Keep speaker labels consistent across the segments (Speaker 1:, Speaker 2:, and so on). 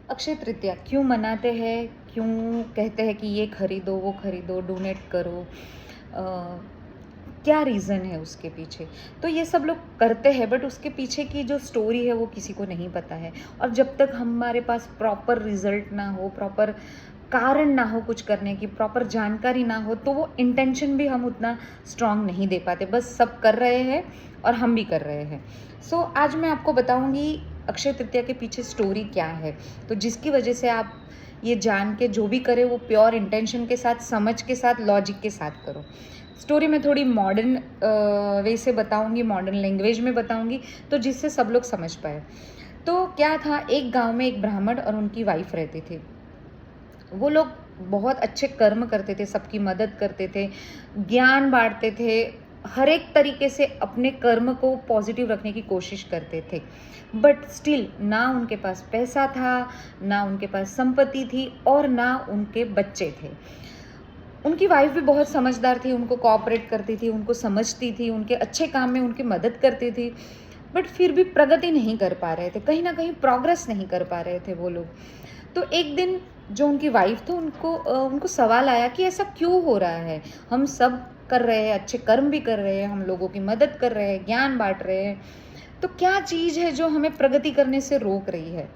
Speaker 1: अक्षय तृतीया क्यों मनाते हैं, क्यों कहते हैं कि ये खरीदो वो खरीदो डोनेट करो, क्या रीज़न है उसके पीछे। तो ये सब लोग करते हैं बट उसके पीछे की जो स्टोरी है वो किसी को नहीं पता है। और जब तक हमारे पास प्रॉपर रिजल्ट ना हो, प्रॉपर कारण ना हो कुछ करने की, प्रॉपर जानकारी ना हो, तो वो इंटेंशन भी हम उतना स्ट्रांग नहीं दे पाते। बस सब कर रहे हैं और हम भी कर रहे हैं। सो आज मैं आपको बताऊंगी अक्षय तृतीया के पीछे स्टोरी क्या है, तो जिसकी वजह से आप ये जान के जो भी करें वो प्योर इंटेंशन के साथ, समझ के साथ, लॉजिक के साथ करो। स्टोरी में थोड़ी मॉडर्न वे से बताऊंगी, मॉडर्न लैंग्वेज में बताऊंगी, तो जिससे सब लोग समझ पाए। तो क्या था, एक गांव में एक ब्राह्मण और उनकी वाइफ रहती थी। वो लोग बहुत अच्छे कर्म करते थे, सबकी मदद करते थे, ज्ञान बांटते थे, हर एक तरीके से अपने कर्म को पॉजिटिव रखने की कोशिश करते थे। बट स्टिल ना उनके पास पैसा था, ना उनके पास संपत्ति थी और ना उनके बच्चे थे। उनकी वाइफ भी बहुत समझदार थी, उनको कोऑपरेट करती थी, उनको समझती थी, उनके अच्छे काम में उनकी मदद करती थी। बट फिर भी प्रगति नहीं कर पा रहे थे, कहीं ना कहीं प्रोग्रेस नहीं कर पा रहे थे वो लोग। तो एक दिन जो उनकी वाइफ थी उनको सवाल आया कि ऐसा क्यों हो रहा है। हम सब कर रहे हैं, अच्छे कर्म भी कर रहे हैं, हम लोगों की मदद कर रहे हैं, ज्ञान बांट रहे हैं, तो क्या चीज़ है जो हमें प्रगति करने से रोक रही है।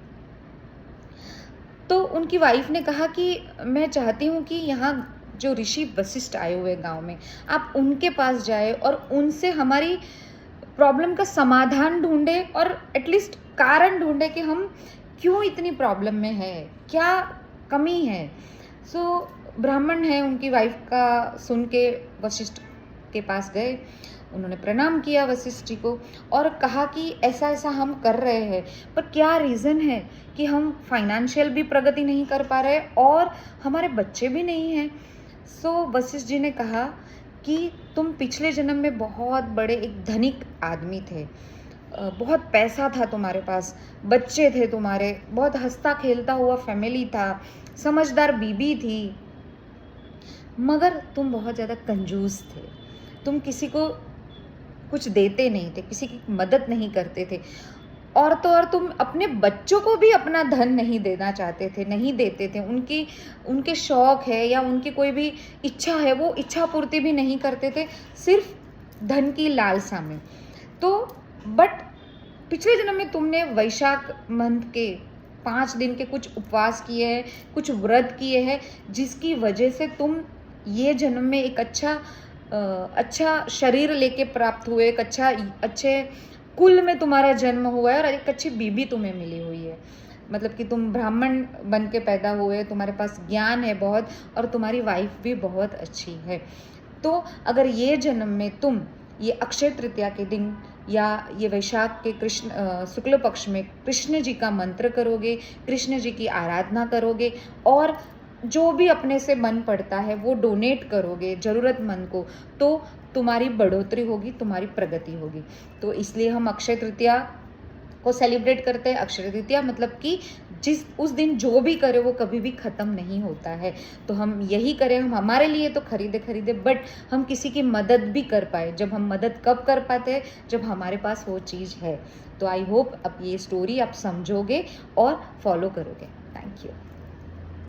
Speaker 1: तो उनकी वाइफ ने कहा कि मैं चाहती हूँ कि यहाँ जो ऋषि वशिष्ठ आए हुए गांव में, आप उनके पास जाए और उनसे हमारी प्रॉब्लम का समाधान ढूंढे और एटलीस्ट कारण ढूंढे कि हम क्यों इतनी प्रॉब्लम में है, क्या कमी है। सो ब्राह्मण है, उनकी वाइफ का सुन के वशिष्ठ के पास गए। उन्होंने प्रणाम किया वशिष्ठ जी को और कहा कि ऐसा ऐसा हम कर रहे हैं, पर क्या रीज़न है कि हम फाइनेंशियल भी प्रगति नहीं कर पा रहे और हमारे बच्चे भी नहीं हैं। सो वशिष्ठ जी ने कहा कि तुम पिछले जन्म में बहुत बड़े एक धनिक आदमी थे, बहुत पैसा था तुम्हारे पास, बच्चे थे तुम्हारे, बहुत हंसता खेलता हुआ फैमिली था, समझदार बीबी थी, मगर तुम बहुत ज़्यादा कंजूस थे। तुम किसी को कुछ देते नहीं थे, किसी की मदद नहीं करते थे, और तो और तुम अपने बच्चों को भी अपना धन नहीं देना चाहते थे, नहीं देते थे। उनके शौक है या उनकी कोई भी इच्छा है, वो इच्छा पूर्ति भी नहीं करते थे, सिर्फ धन की लालसा में। तो बट पिछले जन्म में तुमने वैशाख मंथ के 5 दिन के कुछ उपवास किए हैं, कुछ व्रत किए हैं, जिसकी वजह से तुम ये जन्म में एक अच्छा शरीर लेके प्राप्त हुए, एक अच्छे कुल में तुम्हारा जन्म हुआ है और एक अच्छी बीबी तुम्हें मिली हुई है। मतलब कि तुम ब्राह्मण बन के पैदा हुए, तुम्हारे पास ज्ञान है बहुत और तुम्हारी वाइफ भी बहुत अच्छी है। तो अगर ये जन्म में तुम ये अक्षय तृतीया के दिन या ये वैशाख के शुक्ल पक्ष में कृष्ण जी का मंत्र करोगे, कृष्ण जी की आराधना करोगे और जो भी अपने से मन पड़ता है वो डोनेट करोगे ज़रूरतमंद को, तो तुम्हारी बढ़ोतरी होगी, तुम्हारी प्रगति होगी। तो इसलिए हम अक्षय तृतीया को सेलिब्रेट करते हैं। अक्षय तृतीया मतलब कि उस दिन जो भी करे वो कभी भी ख़त्म नहीं होता है। तो हम यही करें, हम हमारे लिए तो खरीदे बट हम किसी की मदद भी कर पाए। जब हम मदद कब कर पाते हैं, जब हमारे पास वो चीज़ है। तो आई होप अब ये स्टोरी आप समझोगे और फॉलो करोगे। Thank you.